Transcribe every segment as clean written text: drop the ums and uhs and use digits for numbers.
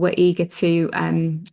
we're eager to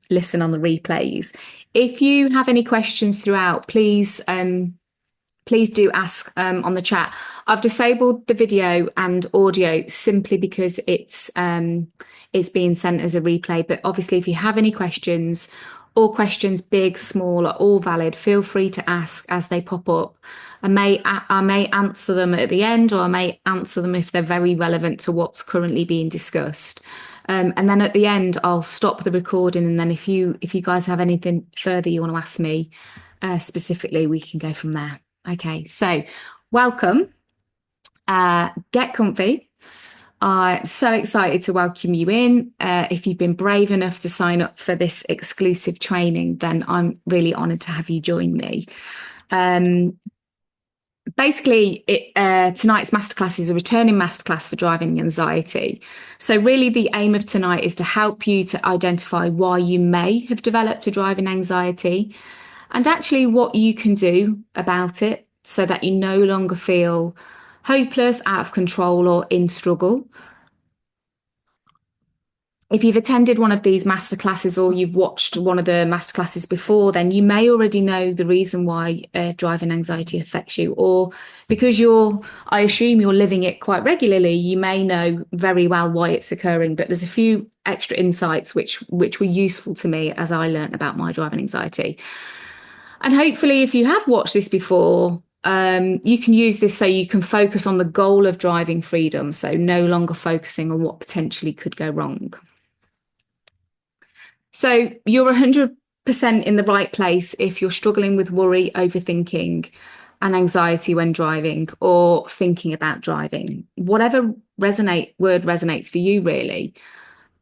listen on the replays. If you have any questions throughout, please do ask on the chat. I've disabled the video and audio simply because it's being sent as a replay. But obviously, if you have any questions, all questions, big, small, are all valid. Feel free to ask as they pop up. I may answer them at the end, or I may answer them if they're very relevant to what's currently being discussed. And then at the end, I'll stop the recording. And then if you guys have anything further you want to ask me specifically, we can go from there. Okay, so welcome. Get comfy. I'm so excited to welcome you in. If you've been brave enough to sign up for this exclusive training, then I'm really honoured to have you join me. Basically, tonight's masterclass is a returning masterclass for driving anxiety. So really the aim of tonight is to help you to identify why you may have developed a driving anxiety and actually what you can do about it so that you no longer feel hopeless, out of control, or in struggle. If you've attended one of these masterclasses or you've watched one of the masterclasses before, then you may already know the reason why driving anxiety affects you, or because I assume you're living it quite regularly, you may know very well why it's occurring. But there's a few extra insights which were useful to me as I learned about my driving anxiety. And hopefully, if you have watched this before, you can use this so you can focus on the goal of driving freedom, so no longer focusing on what potentially could go wrong. So you're 100% in the right place if you're struggling with worry, overthinking, and anxiety when driving or thinking about driving. Whatever word resonates for you, really.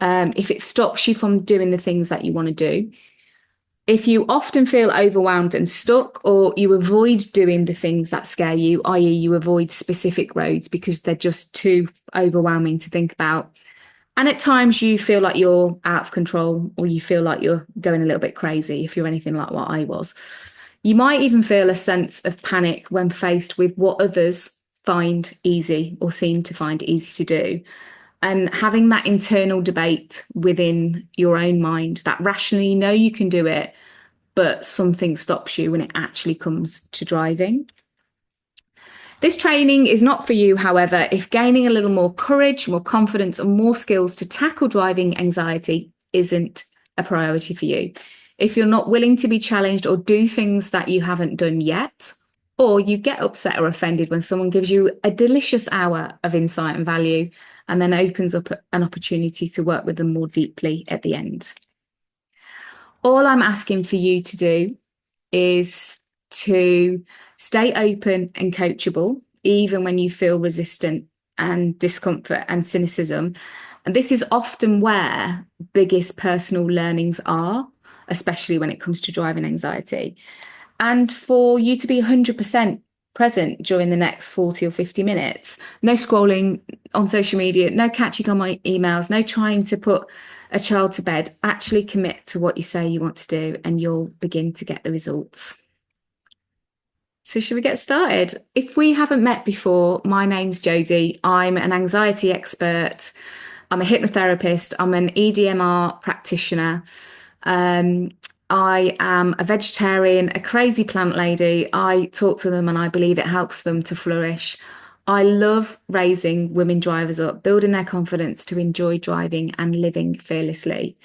If it stops you from doing the things that you want to do. If you often feel overwhelmed and stuck, or you avoid doing the things that scare you, i.e. you avoid specific roads because they're just too overwhelming to think about. And at times you feel like you're out of control, or you feel like you're going a little bit crazy, if you're anything like what I was. You might even feel a sense of panic when faced with what others find easy or seem to find easy to do. And having that internal debate within your own mind that rationally you know you can do it, but something stops you when it actually comes to driving. This training is not for you, however, if gaining a little more courage, more confidence, and more skills to tackle driving anxiety isn't a priority for you. If you're not willing to be challenged or do things that you haven't done yet, or you get upset or offended when someone gives you a delicious hour of insight and value and then opens up an opportunity to work with them more deeply at the end. All I'm asking for you to do is to stay open and coachable, even when you feel resistant and discomfort and cynicism. And this is often where biggest personal learnings are, especially when it comes to driving anxiety. And for you to be 100% present during the next 40 or 50 minutes, no scrolling on social media, no catching on my emails, no trying to put a child to bed. Actually commit to what you say you want to do, and you'll begin to get the results. So should we get started? If we haven't met before, my name's Jodie. I'm an anxiety expert. I'm a hypnotherapist. I'm an EDMR practitioner. I am a vegetarian, a crazy plant lady. I talk to them and I believe it helps them to flourish. I love raising women drivers up, building their confidence to enjoy driving and living fearlessly.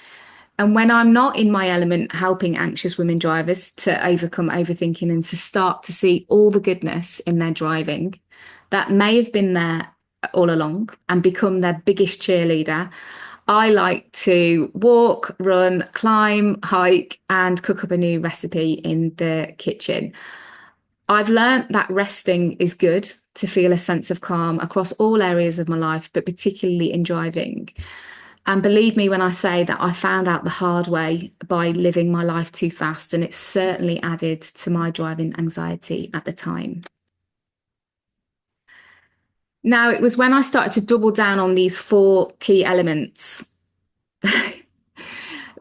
And when I'm not in my element, helping anxious women drivers to overcome overthinking and to start to see all the goodness in their driving that may have been there all along and become their biggest cheerleader, I like to walk, run, climb, hike, and cook up a new recipe in the kitchen. I've learned that resting is good to feel a sense of calm across all areas of my life, but particularly in driving. And believe me when I say that I found out the hard way by living my life too fast, and it certainly added to my driving anxiety at the time. Now, it was when I started to double down on these 4 key elements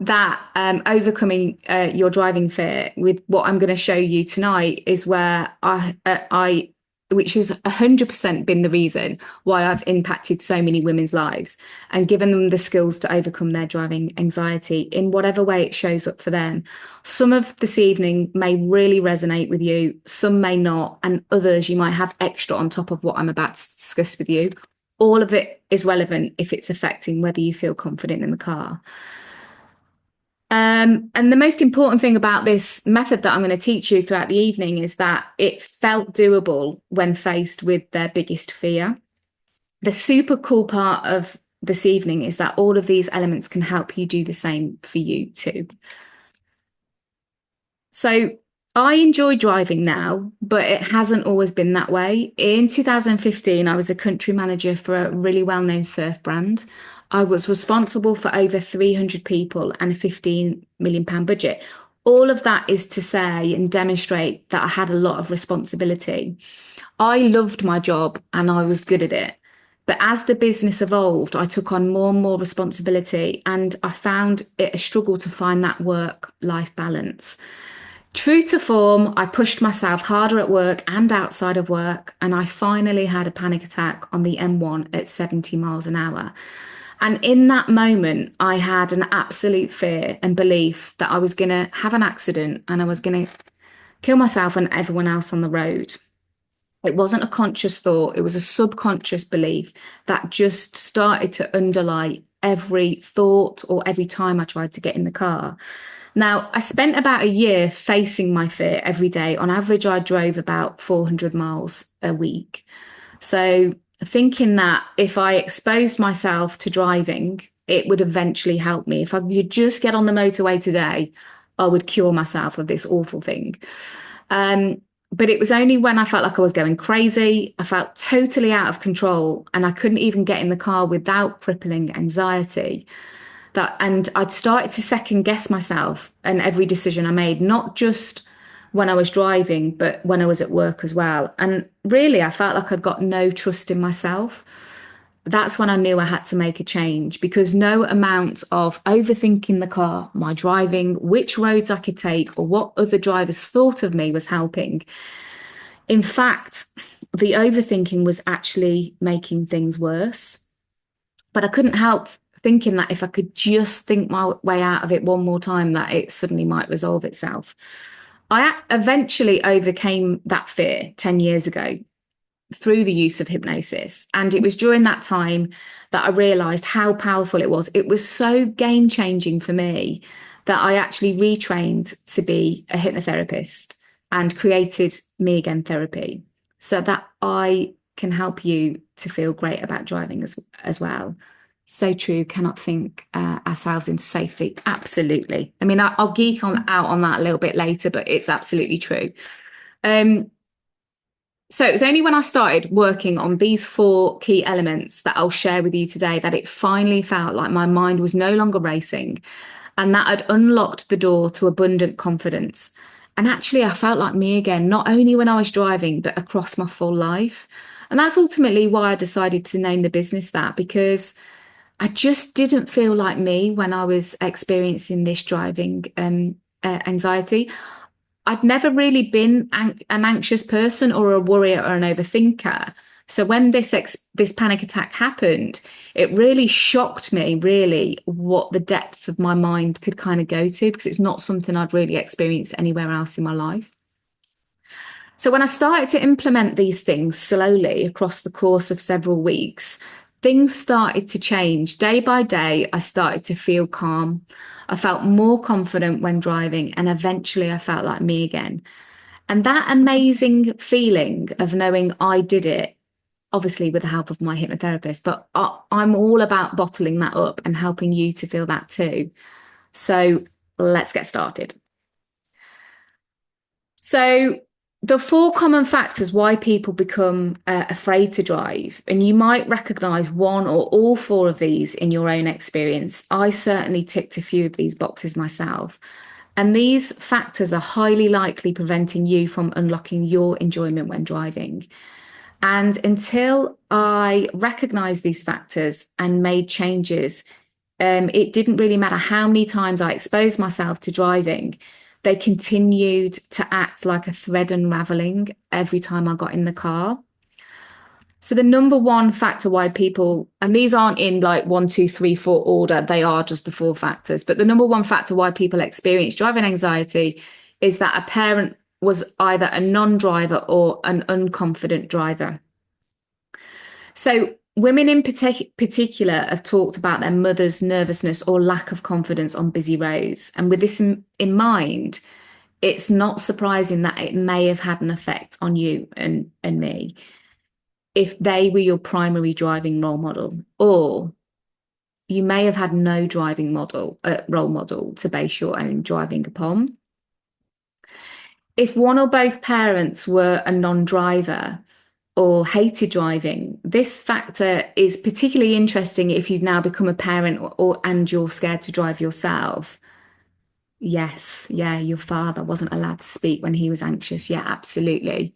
that overcoming your driving fear with what I'm going to show you tonight is where I which has 100% been the reason why I've impacted so many women's lives and given them the skills to overcome their driving anxiety in whatever way it shows up for them. Some of this evening may really resonate with you, some may not, and others you might have extra on top of what I'm about to discuss with you. All of it is relevant if it's affecting whether you feel confident in the car. And the most important thing about this method that I'm going to teach you throughout the evening is that it felt doable when faced with their biggest fear. The super cool part of this evening is that all of these elements can help you do the same for you too. So I enjoy driving now, but it hasn't always been that way. In 2015, I was a country manager for a really well-known surf brand. I was responsible for over 300 people and a £15 million budget. All of that is to say and demonstrate that I had a lot of responsibility. I loved my job and I was good at it. But as the business evolved, I took on more and more responsibility, and I found it a struggle to find that work-life balance. True to form, I pushed myself harder at work and outside of work, and I finally had a panic attack on the M1 at 70 miles an hour. And in that moment, I had an absolute fear and belief that I was going to have an accident and I was going to kill myself and everyone else on the road. It wasn't a conscious thought, it was a subconscious belief that just started to underlie every thought or every time I tried to get in the car. Now, I spent about a year facing my fear every day. On average, I drove about 400 miles a week. So thinking that if I exposed myself to driving, it would eventually help me. If I could just get on the motorway today, I would cure myself of this awful thing. But it was only when I felt like I was going crazy, I felt totally out of control, and I couldn't even get in the car without crippling anxiety. And I'd started to second guess myself and every decision I made, not just when I was driving, but when I was at work as well. And really, I felt like I'd got no trust in myself. That's when I knew I had to make a change, because no amount of overthinking the car, my driving, which roads I could take, or what other drivers thought of me was helping. In fact, the overthinking was actually making things worse. But I couldn't help thinking that if I could just think my way out of it one more time, that it suddenly might resolve itself. I eventually overcame that fear 10 years ago through the use of hypnosis. And it was during that time that I realized how powerful it was. It was so game changing for me that I actually retrained to be a hypnotherapist and created Me Again therapy so that I can help you to feel great about driving as well. So true. Cannot think ourselves into safety. Absolutely. I mean, I'll geek out on that a little bit later, but it's absolutely true. So it was only when I started working on these 4 key elements that I'll share with you today that it finally felt like my mind was no longer racing, and that I'd unlocked the door to abundant confidence. And actually, I felt like me again, not only when I was driving, but across my full life. And that's ultimately why I decided to name the business that, because I just didn't feel like me when I was experiencing this driving anxiety. I'd never really been an anxious person or a worrier or an overthinker. So when this panic attack happened, it really shocked me, really, what the depths of my mind could kind of go to, because it's not something I'd really experienced anywhere else in my life. So when I started to implement these things slowly across the course of several weeks, things started to change. Day by day, I started to feel calm. I felt more confident when driving, and eventually I felt like me again. And that amazing feeling of knowing I did it, obviously with the help of my hypnotherapist, but I'm all about bottling that up and helping you to feel that too. So let's get started. So the 4 common factors why people become afraid to drive, and you might recognize one or all 4 of these in your own experience. I certainly ticked a few of these boxes myself. And these factors are highly likely preventing you from unlocking your enjoyment when driving. And until I recognized these factors and made changes, it didn't really matter how many times I exposed myself to driving. they continued to act like a thread unraveling every time I got in the car. So the number one factor why people, and these aren't in like 1, 2, 3, 4 order, they are just the 4 factors. But the number one factor why people experience driving anxiety is that a parent was either a non-driver or an unconfident driver. So women in particular have talked about their mother's nervousness or lack of confidence on busy roads. And with this in mind, it's not surprising that it may have had an effect on you and me if they were your primary driving role model, or you may have had no driving role model to base your own driving upon. If one or both parents were a non-driver or hated driving, this factor is particularly interesting if you've now become a parent and you're scared to drive yourself. Yes, yeah, your father wasn't allowed to speak when he was anxious. Yeah, absolutely.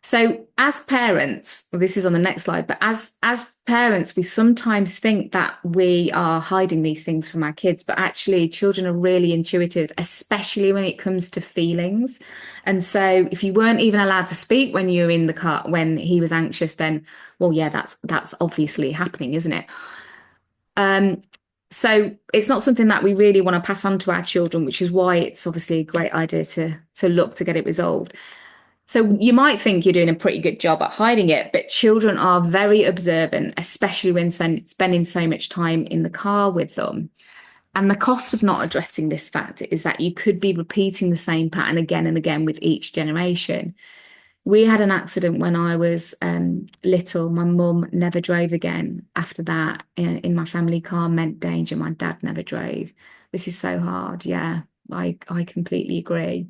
So as parents, well, this is on the next slide, but as parents, we sometimes think that we are hiding these things from our kids, but actually children are really intuitive, especially when it comes to feelings. And so if you weren't even allowed to speak when you were in the car when he was anxious, then, well, yeah, that's obviously happening, isn't it? So it's not something that we really want to pass on to our children, which is why it's obviously a great idea to look to get it resolved. So you might think you're doing a pretty good job at hiding it, but children are very observant, especially when spending so much time in the car with them. And the cost of not addressing this fact is that you could be repeating the same pattern again and again with each generation. We had an accident when I was little. My mum never drove again after that. In my family car meant danger. My dad never drove. This is so hard. Yeah, I completely agree.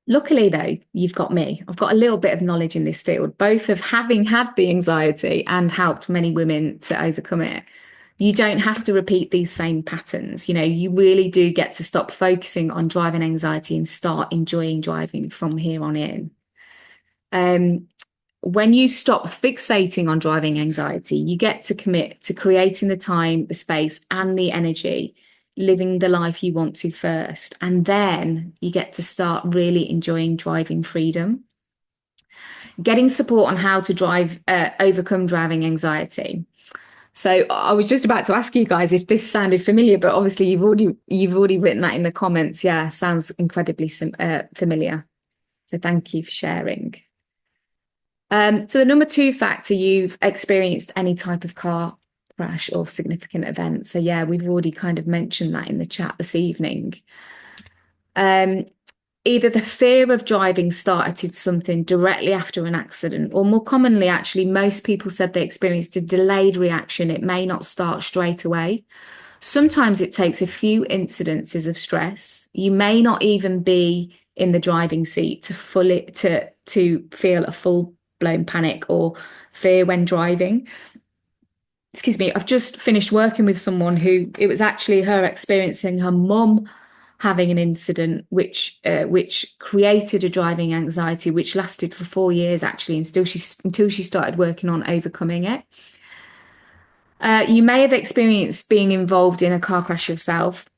Luckily, though, you've got me. I've got a little bit of knowledge in this field, both of having had the anxiety and helped many women to overcome it. You don't have to repeat these same patterns. You know, you really do get to stop focusing on driving anxiety and start enjoying driving from here on in. When you stop fixating on driving anxiety, you get to commit to creating the time, the space, and the energy, living the life you want to first. And then you get to start really enjoying driving freedom. Getting support on how to overcome driving anxiety. So I was just about to ask you guys if this sounded familiar, but obviously you've already written that in the comments. Yeah, sounds incredibly familiar. So thank you for sharing. So the number 2 factor, you've experienced any type of car crash or significant event. So yeah, we've already kind of mentioned that in the chat this evening. Either the fear of driving started something directly after an accident, or more commonly, actually, most people said they experienced a delayed reaction. It may not start straight away. Sometimes it takes a few incidences of stress. You may not even be in the driving seat to feel a full-blown panic or fear when driving. Excuse me, I've just finished working with someone who it was actually her experiencing her mum having an incident which created a driving anxiety which lasted for 4 years actually, until she started working on overcoming it. You may have experienced being involved in a car crash yourself.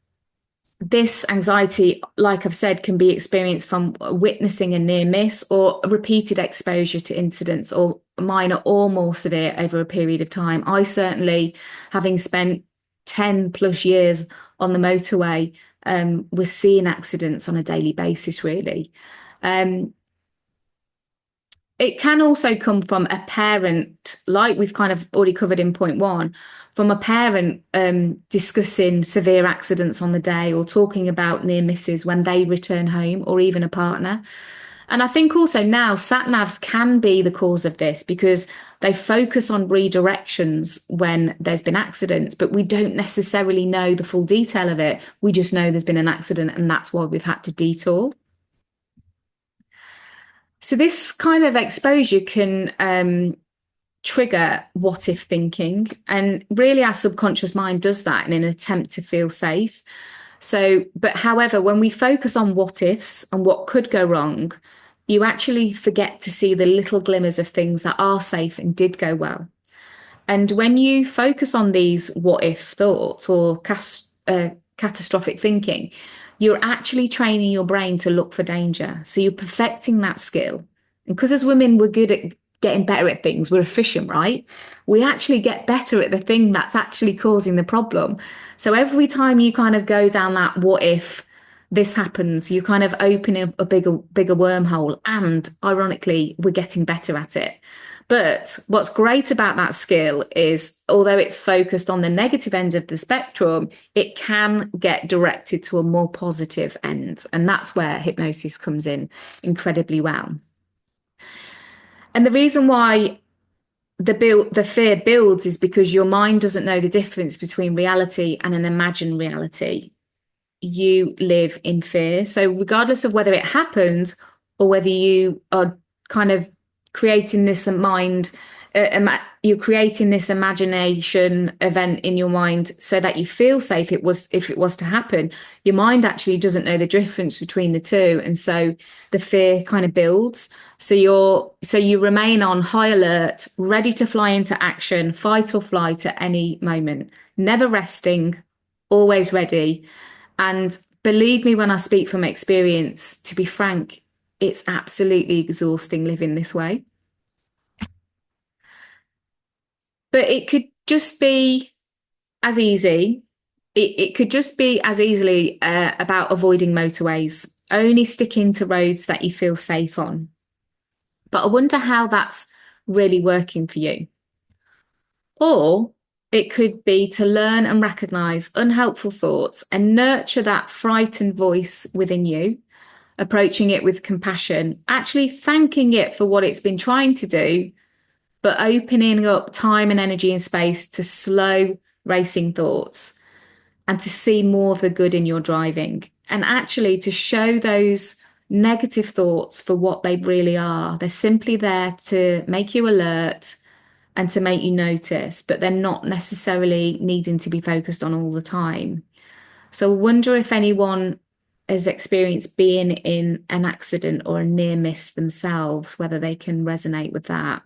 This anxiety, like I've said, can be experienced from witnessing a near miss or repeated exposure to incidents, or minor or more severe over a period of time. I certainly, having spent 10 plus years on the motorway, was seeing accidents on a daily basis, really. It can also come from a parent, like we've kind of already covered in point 1, from a parent discussing severe accidents on the day or talking about near misses when they return home, or even a partner. And I think also now sat-navs can be the cause of this because they focus on redirections when there's been accidents, but we don't necessarily know the full detail of it. We just know there's been an accident and that's why we've had to detour. So this kind of exposure can trigger what if thinking. And really our subconscious mind does that in an attempt to feel safe. So, but however, when we focus on what ifs and what could go wrong, you actually forget to see the little glimmers of things that are safe and did go well. And when you focus on these what if thoughts or catastrophic thinking, you're actually training your brain to look for danger. So you're perfecting that skill. And because as women, we're good at getting better at things, we're efficient, right? We actually get better at the thing that's actually causing the problem. So every time you kind of go down that what if this happens, you kind of open a bigger wormhole. And ironically, we're getting better at it. But what's great about that skill is, although it's focused on the negative end of the spectrum, it can get directed to a more positive end. And that's where hypnosis comes in incredibly well. And the reason why the fear builds is because your mind doesn't know the difference between reality and an imagined reality. You live in fear. So regardless of whether it happened or whether you are kind of creating this mind, you're creating this imagination event in your mind so that you feel safe. If it was to happen, your mind actually doesn't know the difference between the two, and so the fear kind of builds. So you remain on high alert, ready to fly into action, fight or flight at any moment, never resting, always ready. And believe me when I speak from experience, to be frank, it's absolutely exhausting living this way. But it could just be as easy. It could just be as easily about avoiding motorways, only sticking to roads that you feel safe on. But I wonder how that's really working for you. Or it could be to learn and recognize unhelpful thoughts and nurture that frightened voice within you, approaching it with compassion, actually thanking it for what it's been trying to do, but opening up time and energy and space to slow racing thoughts and to see more of the good in your driving, and actually to show those negative thoughts for what they really are. They're simply there to make you alert and to make you notice, but they're not necessarily needing to be focused on all the time. So I wonder if anyone has experienced being in an accident or a near miss themselves, whether they can resonate with that.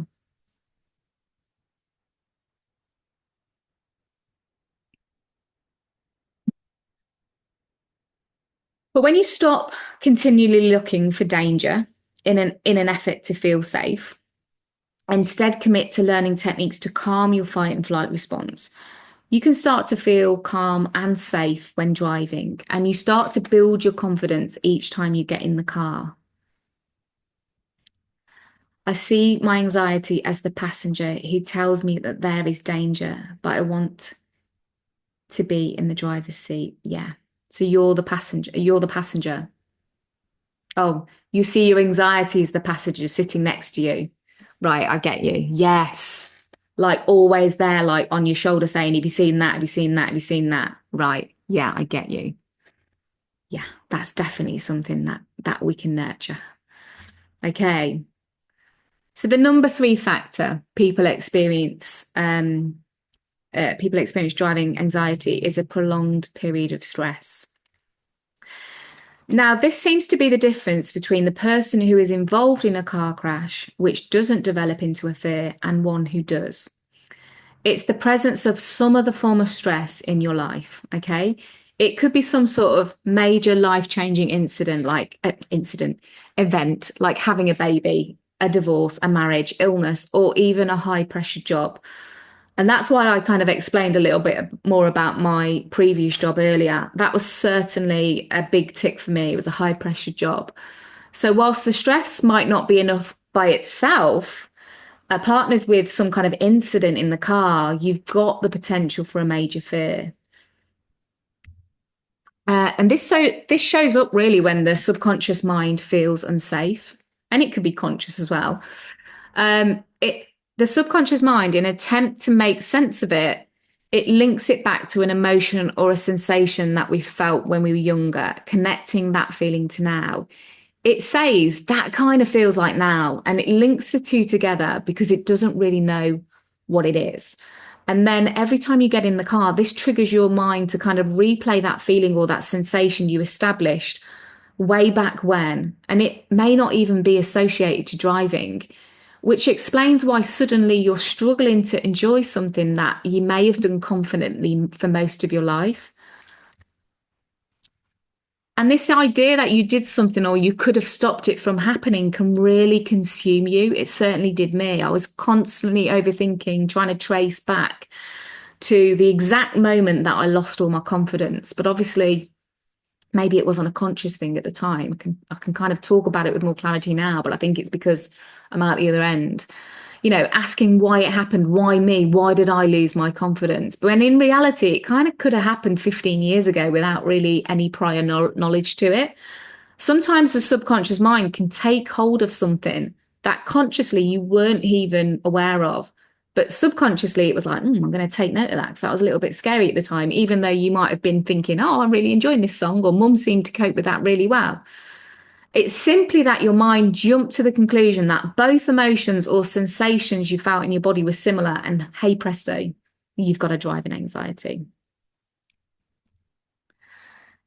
But when you stop continually looking for danger in an effort to feel safe, instead commit to learning techniques to calm your fight and flight response, you can start to feel calm and safe when driving, and you start to build your confidence each time you get in the car. I see my anxiety as the passenger who tells me that there is danger, but I want to be in the driver's seat. Yeah. So you're the passenger. You're the passenger. Oh, you see your anxiety as the passenger sitting next to you. Right, I get you. Yes. Like always there, like on your shoulder saying, have you seen that? Have you seen that? Have you seen that? Right. Yeah, I get you. Yeah, that's definitely something that we can nurture. Okay. So the number three factor people experience driving anxiety is a prolonged period of stress. Now, this seems to be the difference between the person who is involved in a car crash, which doesn't develop into a fear, and one who does. It's the presence of some other form of stress in your life, okay? It could be some sort of major life-changing event, like having a baby, a divorce, a marriage, illness, or even a high-pressure job. And that's why I kind of explained a little bit more about my previous job earlier. That was certainly a big tick for me. It was a high pressure job. So whilst the stress might not be enough by itself, partnered with some kind of incident in the car, you've got the potential for a major fear. And this shows up really when the subconscious mind feels unsafe, and it could be conscious as well. It the subconscious mind, in an attempt to make sense of it, it links it back to an emotion or a sensation that we felt when we were younger, connecting that feeling to now. It says that kind of feels like now, and it links the two together because it doesn't really know what it is. And then every time you get in the car, this triggers your mind to kind of replay that feeling or that sensation you established way back when. And it may not even be associated to driving, which explains why suddenly you're struggling to enjoy something that you may have done confidently for most of your life. And this idea that you did something or you could have stopped it from happening can really consume you. It certainly did me. I was constantly overthinking, trying to trace back to the exact moment that I lost all my confidence. But obviously, maybe it wasn't a conscious thing at the time. I can kind of talk about it with more clarity now, but I think it's because I'm out the other end. Asking why it happened, why me, why did I lose my confidence? But when in reality, it kind of could have happened 15 years ago without really any prior knowledge to it. Sometimes the subconscious mind can take hold of something that consciously you weren't even aware of. But subconsciously, it was like, I'm going to take note of that because that was a little bit scary at the time, even though you might have been thinking, oh, I'm really enjoying this song, or mum seemed to cope with that really well. It's simply that your mind jumped to the conclusion that both emotions or sensations you felt in your body were similar, and hey presto, you've got a driving anxiety.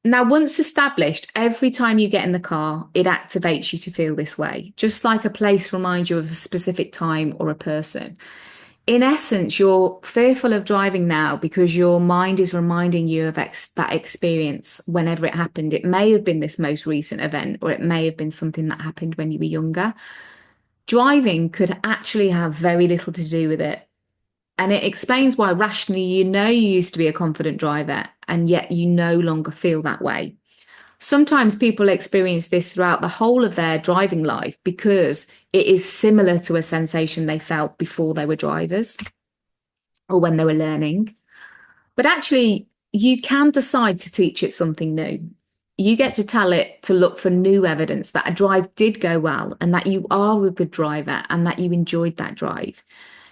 Now, once established, every time you get in the car, it activates you to feel this way, just like a place reminds you of a specific time or a person. In essence, you're fearful of driving now because your mind is reminding you of that experience whenever it happened. It may have been this most recent event, or it may have been something that happened when you were younger. Driving could actually have very little to do with it. And it explains why rationally you used to be a confident driver, and yet you no longer feel that way. Sometimes people experience this throughout the whole of their driving life because it is similar to a sensation they felt before they were drivers or when they were learning. But actually, you can decide to teach it something new. You get to tell it to look for new evidence that a drive did go well and that you are a good driver and that you enjoyed that drive.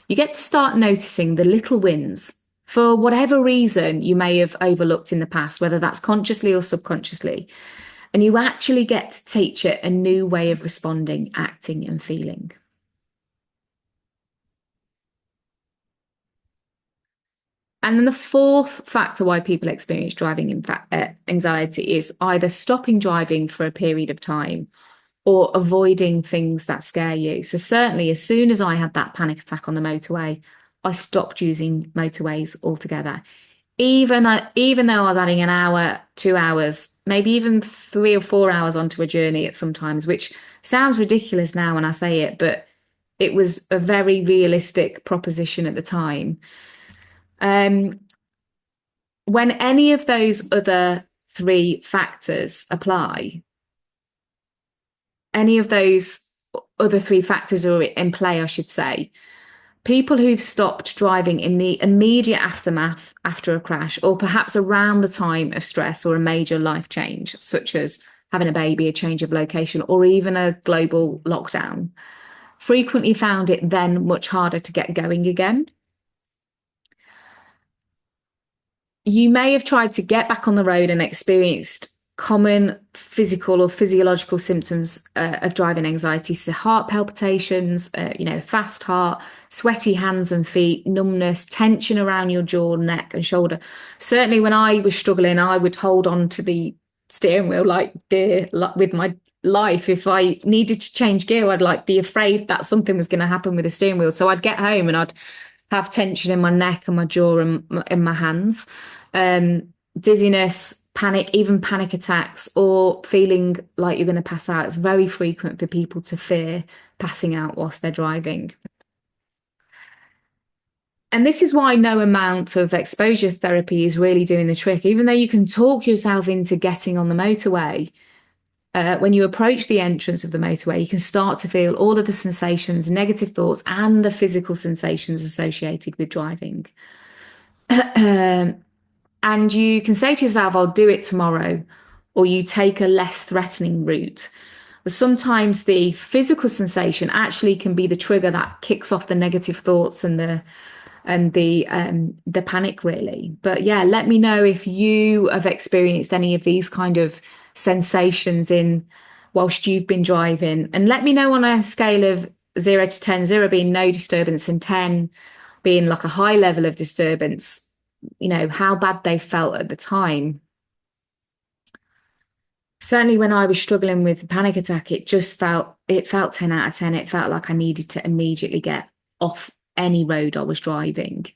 You get to start noticing the little wins for whatever reason you may have overlooked in the past, whether that's consciously or subconsciously. And you actually get to teach it a new way of responding, acting, and feeling. And then the fourth factor why people experience driving anxiety is either stopping driving for a period of time or avoiding things that scare you. So certainly, as soon as I had that panic attack on the motorway, I stopped using motorways altogether. Even though I was adding an hour, 2 hours, maybe even 3 or 4 hours onto a journey at sometimes, which sounds ridiculous now when I say it, but it was a very realistic proposition at the time. Um, when any of those other three factors apply, any of those other three factors are in play, I should say, people who've stopped driving in the immediate aftermath after a crash, or perhaps around the time of stress or a major life change, such as having a baby, a change of location, or even a global lockdown, frequently found it then much harder to get going again. You may have tried to get back on the road and experienced common physical or physiological symptoms of driving anxiety. So heart palpitations, fast heart, sweaty hands and feet, numbness, tension around your jaw, neck and shoulder. Certainly when I was struggling, I would hold on to the steering wheel like dear with my life. If I needed to change gear, I'd like be afraid that something was going to happen with the steering wheel. So I'd get home and I'd have tension in my neck and my jaw and in my hands, dizziness, panic, even panic attacks, or feeling like you're going to pass out. It's very frequent for people to fear passing out whilst they're driving. And this is why no amount of exposure therapy is really doing the trick. Even though you can talk yourself into getting on the motorway, when you approach the entrance of the motorway, you can start to feel all of the sensations, negative thoughts, and the physical sensations associated with driving. And you can say to yourself, I'll do it tomorrow, or you take a less threatening route. But sometimes the physical sensation actually can be the trigger that kicks off the negative thoughts and the panic, really. But yeah, let me know if you have experienced any of these kind of sensations in whilst you've been driving, and let me know on a scale of 0 to 10, 0 being no disturbance and 10 being like a high level of disturbance, how bad they felt at the time. Certainly when I was struggling with panic attack, it felt 10 out of 10. It felt like I needed to immediately get off any road I was driving.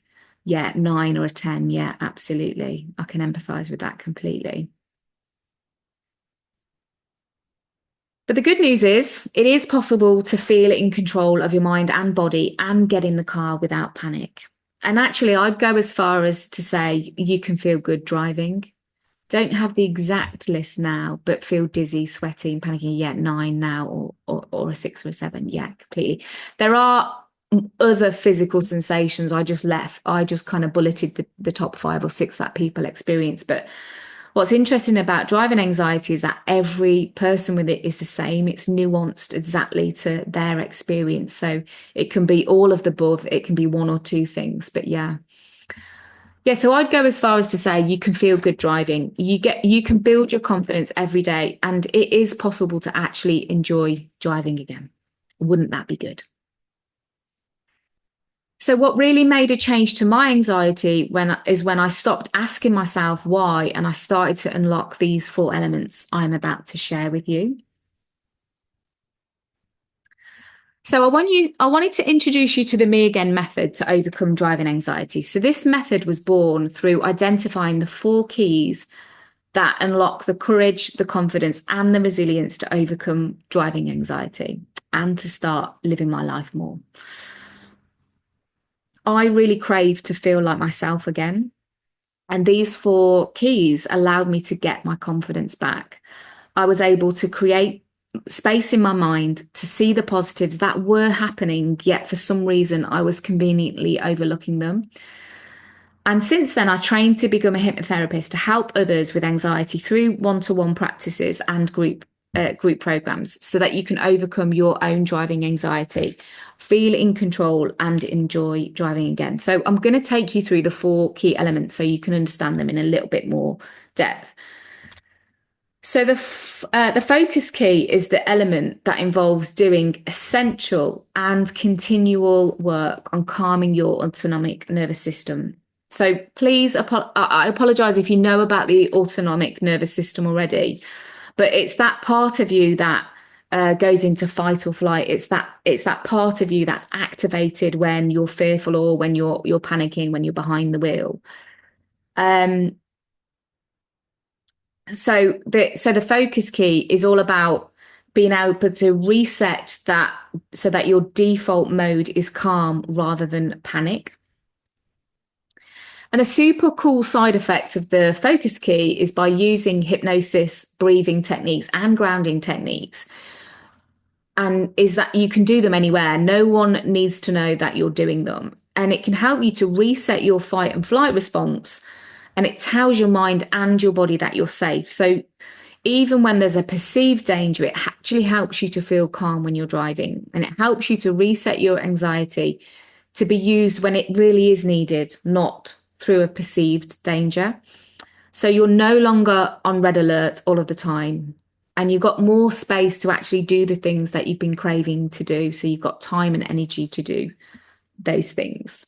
Yeah, 9 or a 10. Yeah, absolutely. I can empathize with that completely. But the good news is it is possible to feel in control of your mind and body and get in the car without panic. And actually, I'd go as far as to say you can feel good driving. Don't have the exact list now, but feel dizzy, sweaty, and panicking. Yeah, 9 now, or a 6 or a 7. Yeah, completely. There are other physical sensations I just kind of bulleted the top 5 or 6 that people experience. But what's interesting about driving anxiety is that every person with it is the same. It's nuanced exactly to their experience. So it can be all of the above, it can be one or two things. But yeah. Yeah, so I'd go as far as to say you can feel good driving. You can build your confidence every day, and it is possible to actually enjoy driving again. Wouldn't that be good? So what really made a change to my anxiety when I stopped asking myself why, and I started to unlock these 4 elements I'm about to share with you. So I wanted to introduce you to the Me Again method to overcome driving anxiety. So this method was born through identifying the 4 keys that unlock the courage, the confidence, and the resilience to overcome driving anxiety and to start living my life more. I really crave to feel like myself again. And these 4 keys allowed me to get my confidence back. I was able to create space in my mind to see the positives that were happening, yet for some reason I was conveniently overlooking them. And since then, I trained to become a hypnotherapist to help others with anxiety through one-to-one practices and group programs so that you can overcome your own driving anxiety, feel in control, and enjoy driving again. So I'm going to take you through the 4 key elements so you can understand them in a little bit more depth. So the focus key is the element that involves doing essential and continual work on calming your autonomic nervous system. So please, I apologize if you know about the autonomic nervous system already, but it's that part of you that goes into fight or flight. It's that part of you that's activated when you're fearful or when you're panicking, when you're behind the wheel. So the focus key is all about being able to reset that so that your default mode is calm rather than panic. And a super cool side effect of the focus key is by using hypnosis, breathing techniques, and grounding techniques. And is that you can do them anywhere. No one needs to know that you're doing them. And it can help you to reset your fight and flight response. And it tells your mind and your body that you're safe. So even when there's a perceived danger, it actually helps you to feel calm when you're driving. And it helps you to reset your anxiety to be used when it really is needed, not through a perceived danger. So you're no longer on red alert all of the time. And you've got more space to actually do the things that you've been craving to do. So you've got time and energy to do those things.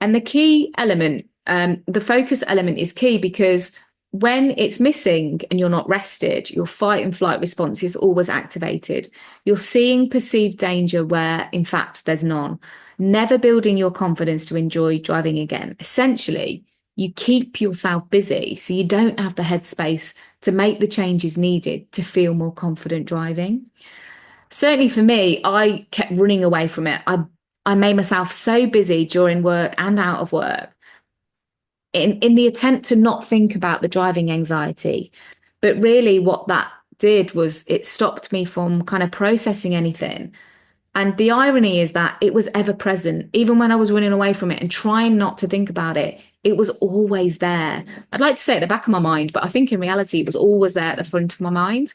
And the key element, the focus element is key because when it's missing and you're not rested, your fight and flight response is always activated. You're seeing perceived danger where, in fact, there's none. Never building your confidence to enjoy driving again. Essentially, you keep yourself busy so you don't have the headspace to make the changes needed to feel more confident driving. Certainly for me, I kept running away from it. I made myself so busy during work and out of work in the attempt to not think about the driving anxiety. But really what that did was it stopped me from kind of processing anything. And the irony is that it was ever present, even when I was running away from it and trying not to think about it, it was always there. I'd like to say at the back of my mind, but I think in reality, it was always there at the front of my mind.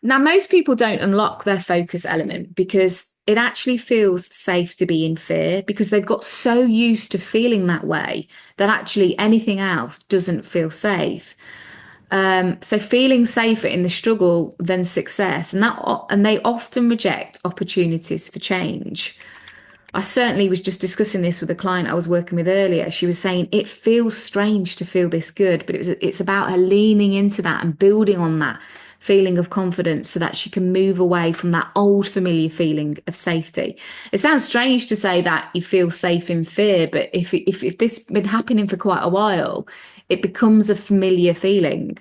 Now, most people don't unlock their focus element because it actually feels safe to be in fear because they've got so used to feeling that way that actually anything else doesn't feel safe. So feeling safer in the struggle than success, and they often reject opportunities for change. I certainly was just discussing this with a client I was working with earlier. She was saying it feels strange to feel this good, but it's about her leaning into that and building on that feeling of confidence so that she can move away from that old familiar feeling of safety. It sounds strange to say that you feel safe in fear, but if this has been happening for quite a while, it becomes a familiar feeling.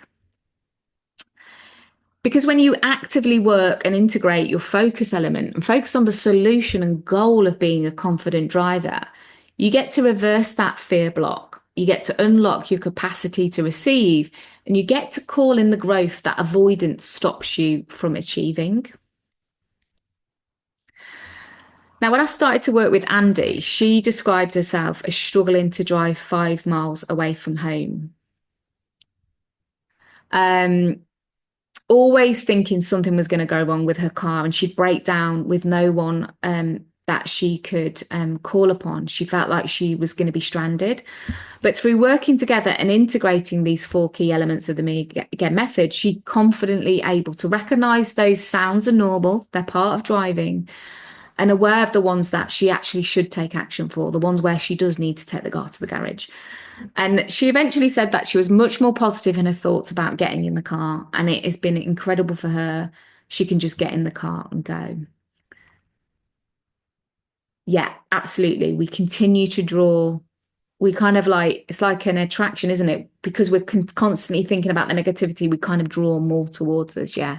Because when you actively work and integrate your focus element and focus on the solution and goal of being a confident driver, you get to reverse that fear block. You get to unlock your capacity to receive, and you get to call in the growth that avoidance stops you from achieving. Now, when I started to work with Andy, she described herself as struggling to drive 5 miles away from home. Um, Always thinking something was going to go wrong with her car, and she'd break down with no one that she could call upon. She felt like she was going to be stranded. But through working together and integrating these 4 key elements of the Me Again method, she confidently able to recognize those sounds are normal, they're part of driving, and aware of the ones that she actually should take action for, the ones where she does need to take the car to the garage. And she eventually said that she was much more positive in her thoughts about getting in the car, and it has been incredible for her. She can just get in the car and go. Yeah, absolutely. We continue to draw. We kind of like, it's like an attraction, isn't it? Because we're constantly thinking about the negativity, we kind of draw more towards us. Yeah.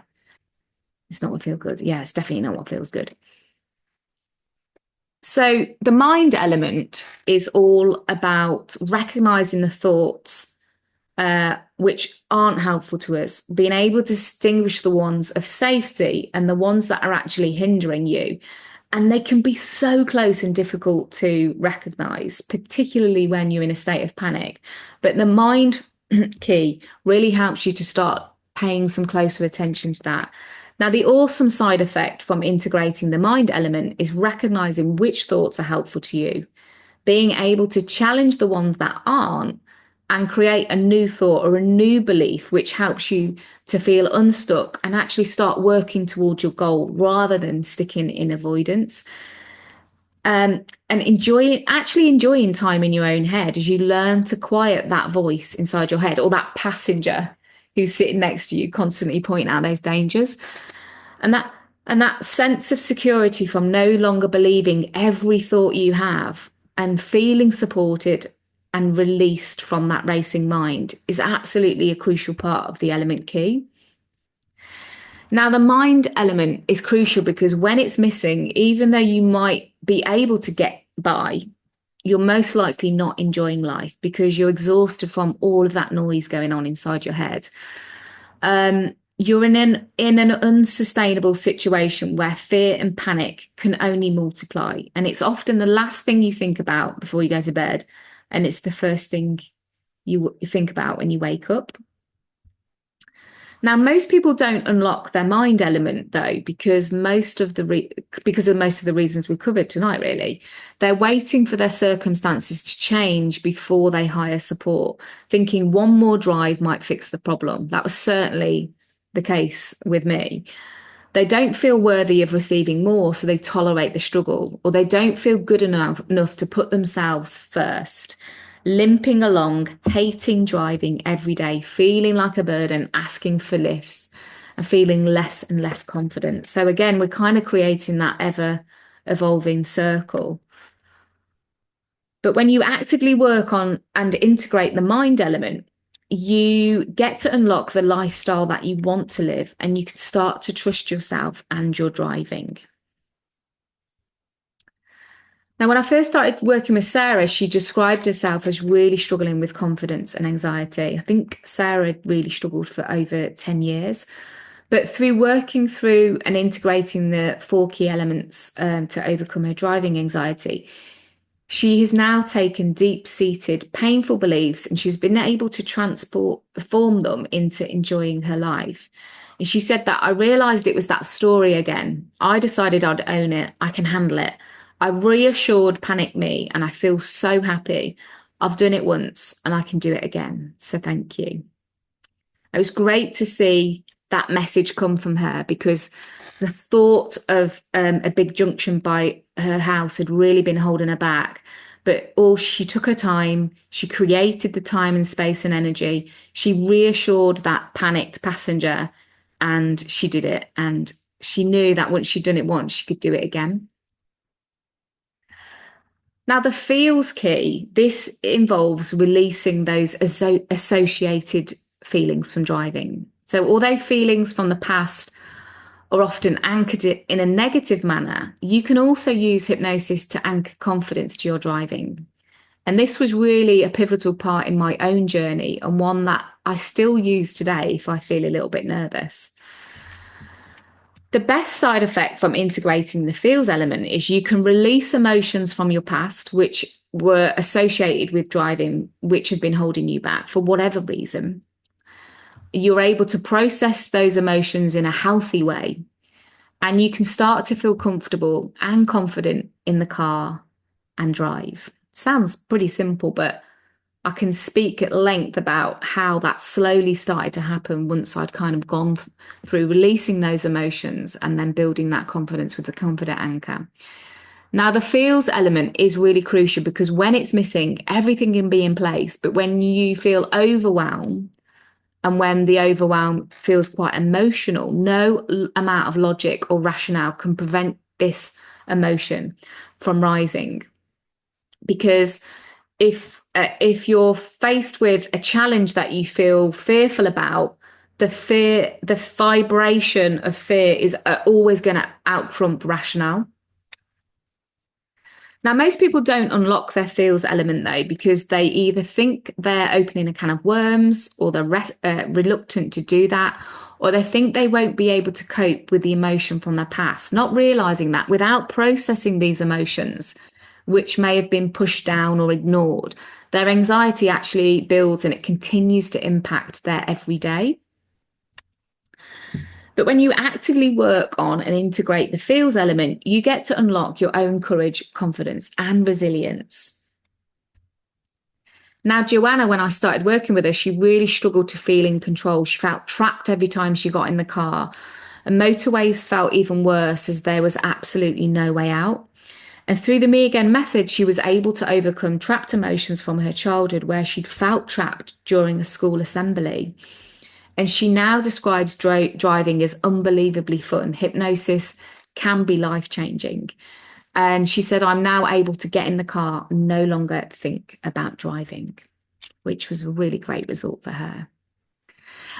It's not what feels good. Yeah, it's definitely not what feels good. So the mind element is all about recognizing the thoughts which aren't helpful to us, being able to distinguish the ones of safety and the ones that are actually hindering you. And they can be so close and difficult to recognize, particularly when you're in a state of panic. But the mind key really helps you to start paying some closer attention to that. Now, the awesome side effect from integrating the mind element is recognizing which thoughts are helpful to you, being able to challenge the ones that aren't, and create a new thought or a new belief, which helps you to feel unstuck and actually start working towards your goal rather than sticking in avoidance. And actually enjoying time in your own head as you learn to quiet that voice inside your head, or that passenger who's sitting next to you constantly pointing out those dangers. And that sense of security from no longer believing every thought you have and feeling supported and released from that racing mind is absolutely a crucial part of the element key. Now, the mind element is crucial because when it's missing, even though you might be able to get by, you're most likely not enjoying life because you're exhausted from all of that noise going on inside your head. You're in an unsustainable situation where fear and panic can only multiply. And it's often the last thing you think about before you go to bed. And it's the first thing you think about when you wake up. Now, most people don't unlock their mind element though, because most of the reasons we covered tonight, really, they're waiting for their circumstances to change before they hire support, thinking one more drive might fix the problem. That was certainly the case with me. They don't feel worthy of receiving more, so they tolerate the struggle, or they don't feel good enough to put themselves first, limping along, hating driving every day, feeling like a burden, asking for lifts, and feeling less and less confident. So again, we're kind of creating that ever evolving circle. But when you actively work on and integrate the mind element, you get to unlock the lifestyle that you want to live, and you can start to trust yourself and your driving. Now, when I first started working with Sarah, she described herself as really struggling with confidence and anxiety. I think Sarah really struggled for over 10 years. But through working through and integrating the 4 key elements to overcome her driving anxiety, she has now taken deep-seated, painful beliefs, and she's been able to transform them into enjoying her life. And she said that I realized it was that story again. I decided I'd own it. I can handle it. I reassured panic me, and I feel so happy. I've done it once and I can do it again. So thank you. It was great to see that message come from her, because the thought of a big junction by her house had really been holding her back. But she took her time, she created the time and space and energy, she reassured that panicked passenger, and she did it. And she knew that once she'd done it once, she could do it again. Now, the feels key, this involves releasing those associated feelings from driving. So although feelings from the past are often anchored in a negative manner, you can also use hypnosis to anchor confidence to your driving. And this was really a pivotal part in my own journey, and one that I still use today if I feel a little bit nervous. The best side effect from integrating the feels element is you can release emotions from your past, which were associated with driving, which have been holding you back for whatever reason. You're able to process those emotions in a healthy way, and you can start to feel comfortable and confident in the car and drive. Sounds pretty simple, but I can speak at length about how that slowly started to happen once I'd kind of gone through releasing those emotions and then building that confidence with the confident anchor. Now, the feels element is really crucial because when it's missing, everything can be in place. But when you feel overwhelmed and when the overwhelm feels quite emotional, no amount of logic or rationale can prevent this emotion from rising. Because if you're faced with a challenge that you feel fearful about, the vibration of fear is always going to out trump rationale. Now, most people don't unlock their feels element though, because they either think they're opening a can of worms, or they're reluctant to do that, or they think they won't be able to cope with the emotion from their past, not realizing that without processing these emotions, which may have been pushed down or ignored, their anxiety actually builds and it continues to impact their everyday. But when you actively work on and integrate the feels element, you get to unlock your own courage, confidence, and resilience. Now, Joanna, when I started working with her, she really struggled to feel in control. She felt trapped every time she got in the car. And motorways felt even worse as there was absolutely no way out. And through the Me Again method, she was able to overcome trapped emotions from her childhood where she'd felt trapped during a school assembly. And she now describes driving as unbelievably fun. Hypnosis can be life-changing. And she said, I'm now able to get in the car and no longer think about driving, which was a really great result for her.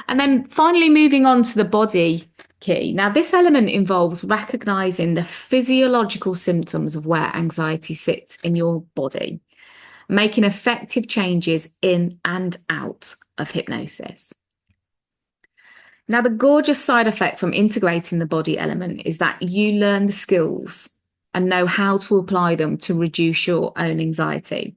And then finally, moving on to the body key. Now, this element involves recognizing the physiological symptoms of where anxiety sits in your body, making effective changes in and out of hypnosis. Now, the gorgeous side effect from integrating the body element is that you learn the skills and know how to apply them to reduce your own anxiety.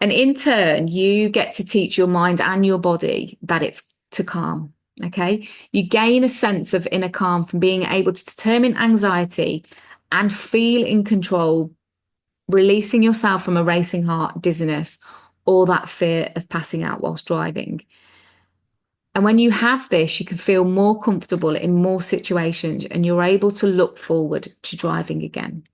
And in turn, you get to teach your mind and your body that it's to calm. Okay. You gain a sense of inner calm from being able to determine anxiety and feel in control, releasing yourself from a racing heart, dizziness, or that fear of passing out whilst driving. And when you have this, you can feel more comfortable in more situations and you're able to look forward to driving again.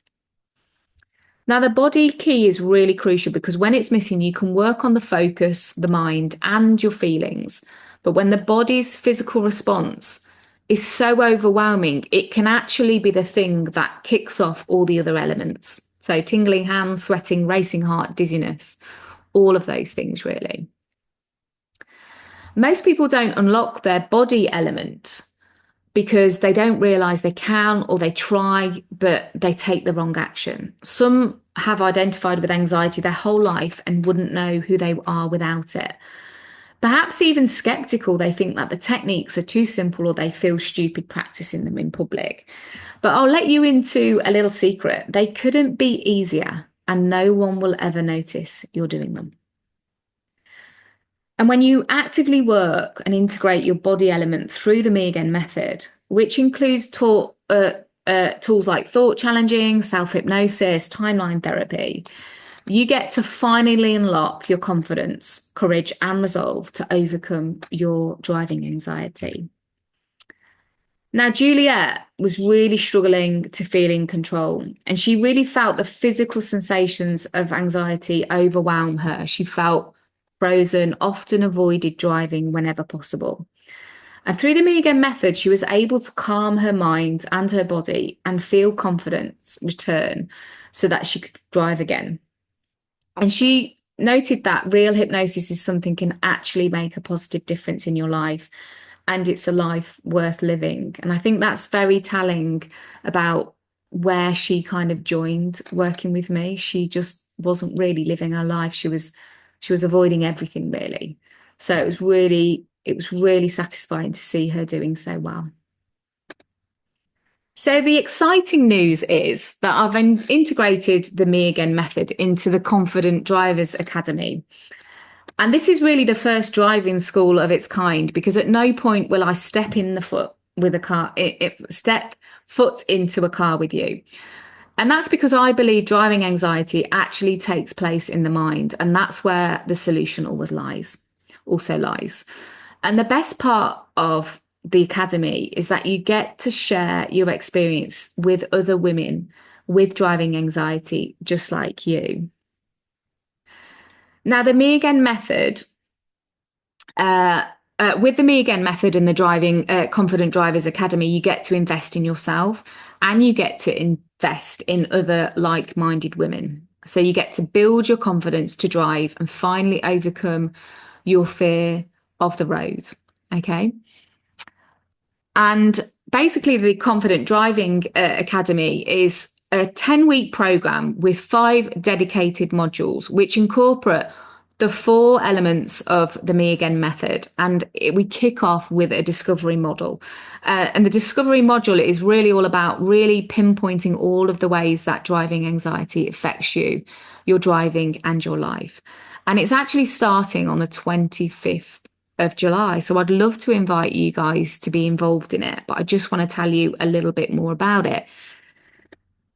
Now, the body key is really crucial because when it's missing, you can work on the focus, the mind, and your feelings. But when the body's physical response is so overwhelming, it can actually be the thing that kicks off all the other elements. So tingling hands, sweating, racing heart, dizziness, all of those things really. Most people don't unlock their body element because they don't realize they can, or they try, but they take the wrong action. Some have identified with anxiety their whole life and wouldn't know who they are without it. Perhaps even skeptical, they think that the techniques are too simple or they feel stupid practicing them in public. But I'll let you into a little secret. They couldn't be easier and no one will ever notice you're doing them. And when you actively work and integrate your body element through the Me Again method, which includes tools like thought challenging, self-hypnosis, timeline therapy, you get to finally unlock your confidence, courage, and resolve to overcome your driving anxiety. Now, Juliet was really struggling to feel in control, and she really felt the physical sensations of anxiety overwhelm her. She felt frozen, often avoided driving whenever possible. And through the Me Again method, she was able to calm her mind and her body and feel confidence return so that she could drive again. And she noted that real hypnosis is something can actually make a positive difference in your life. and it's a life worth living. And I think that's very telling about where she kind of joined working with me. She just wasn't really living her life. She was avoiding everything really. So it was really satisfying to see her doing so well. So the exciting news is that I've integrated the Me Again method into the Confident Drivers Academy. And this is really the first driving school of its kind, because at no point will I step in the foot with a car, step foot into a car with you. And that's because I believe driving anxiety actually takes place in the mind. And that's where the solution also lies. And the best part of the academy is that you get to share your experience with other women with driving anxiety, just like you. Now, the Me Again method, with the Me Again method and the driving Confident Drivers Academy, you get to invest in yourself and you get to invest in other like-minded women. So you get to build your confidence to drive and finally overcome your fear of the road. Okay. And basically, the Confident Driving Academy is a 10-week program with 5 dedicated modules, which incorporate the 4 elements of the Me Again method. And we kick off with a discovery model. And the discovery module is really all about really pinpointing all of the ways that driving anxiety affects you, your driving and your life. And it's actually starting on the 25th of July. So I'd love to invite you guys to be involved in it, but I just want to tell you a little bit more about it.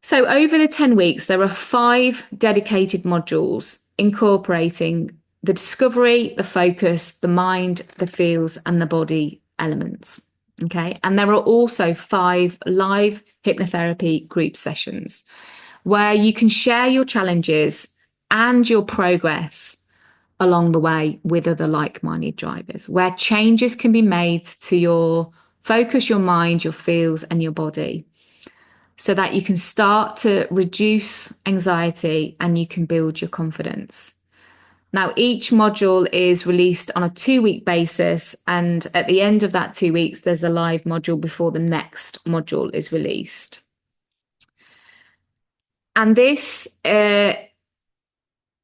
So over the 10 weeks, there are 5 dedicated modules incorporating the discovery, the focus, the mind, the feels, and the body elements. Okay. And there are also 5 live hypnotherapy group sessions where you can share your challenges and your progress along the way with other like-minded drivers, where changes can be made to your focus, your mind, your feels, and your body, so that you can start to reduce anxiety and you can build your confidence. Now, each module is released on a 2-week basis, and at the end of that 2 weeks, there's a live module before the next module is released. And this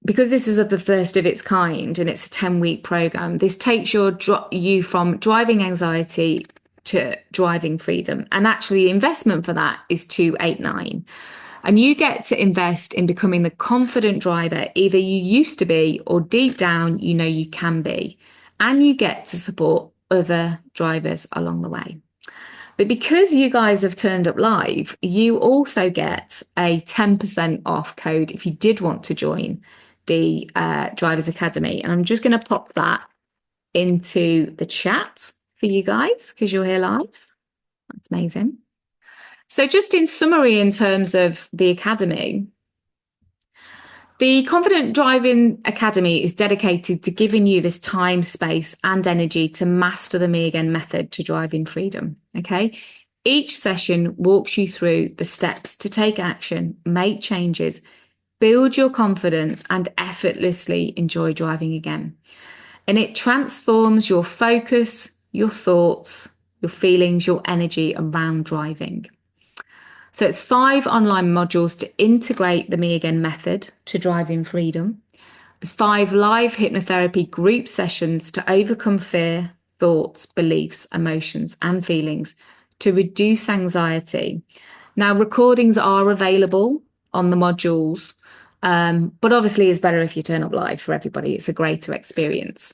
because this is the first of its kind and it's a 10-week program, this takes you from driving anxiety to driving freedom. And actually, the investment for that is $289. And you get to invest in becoming the confident driver either you used to be or deep down you know you can be. And you get to support other drivers along the way. But because you guys have turned up live, you also get a 10% off code if you did want to join the Drivers Academy. And I'm just going to pop that into the chat for you guys because you're here live. That's amazing. So just in summary, in terms of the Academy, the Confident Driving Academy is dedicated to giving you this time, space, and energy to master the Me Again method to drive in freedom. Okay. Each session walks you through the steps to take action, make changes, build your confidence, and effortlessly enjoy driving again. And it transforms your focus, your thoughts, your feelings, your energy around driving. So it's 5 online modules to integrate the Me Again method to drive in freedom. There's 5 live hypnotherapy group sessions to overcome fear, thoughts, beliefs, emotions, and feelings to reduce anxiety. Now, recordings are available on the modules, but obviously it's better if you turn up live for everybody. It's a greater experience.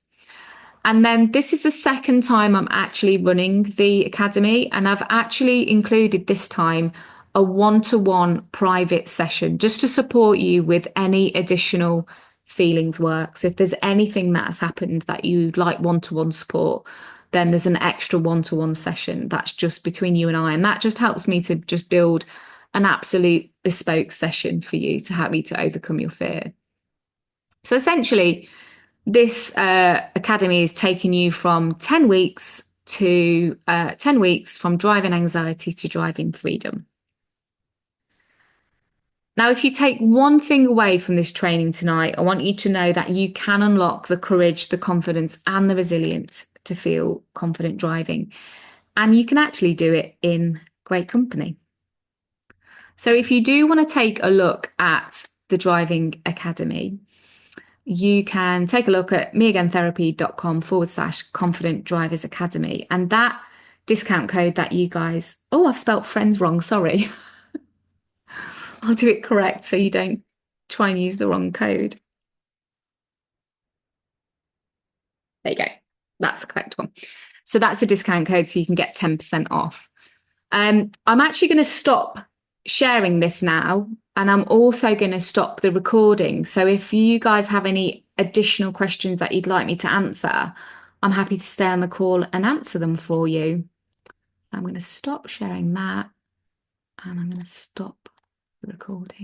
And then this is the second time I'm actually running the Academy, and I've actually included this time a one-to-one private session just to support you with any additional feelings work. So if there's anything that has happened that you'd like one-to-one support, then there's an extra one-to-one session that's just between you and I. And that just helps me to just build an absolute bespoke session for you to help you to overcome your fear. So essentially, this academy is taking you from 10 weeks to 10 weeks from driving anxiety to driving freedom. Now, if you take one thing away from this training tonight, I want you to know that you can unlock the courage, the confidence, and the resilience to feel confident driving. And you can actually do it in great company. So if you do want to take a look at the Driving Academy, you can take a look at meagantherapy.com/confident drivers academy. And that discount code that you guys, oh, I've spelt friends wrong, sorry. I'll do it correct so you don't try and use the wrong code. There you go. That's the correct one. So that's the discount code so you can get 10% off. I'm actually going to stop sharing this now, and I'm also going to stop the recording. So if you guys have any additional questions that you'd like me to answer, I'm happy to stay on the call and answer them for you. I'm going to stop sharing that, and I'm going to stop the recording.